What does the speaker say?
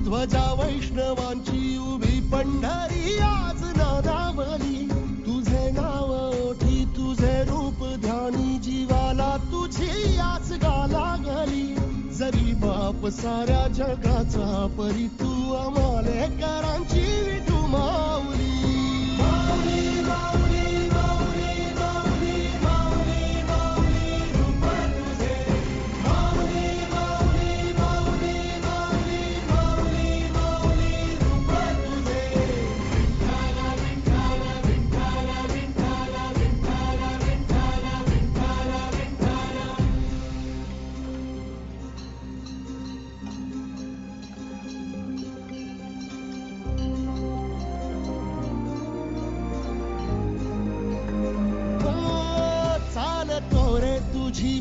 ध्वजा वैष्णवांची उभी पंढरी आज नादावली. तुझे नाव ओठी तुझे रूप ध्यानी जीवाला तुझी आस गाला गली. जरी बाप साऱ्या जगाचा परी तू आम्हाले करांची विठू माऊली. माऊली माऊली माऊली माऊली माऊली माऊली रूप तुझे. माऊली माऊली माऊली माऊली माऊली माऊली रूप तुझे. विठ्ठल विठ्ठल विठ्ठल विठ्ठल विठ्ठल विठ्ठल विठ्ठल विठ्ठल. चालतो रे तुझी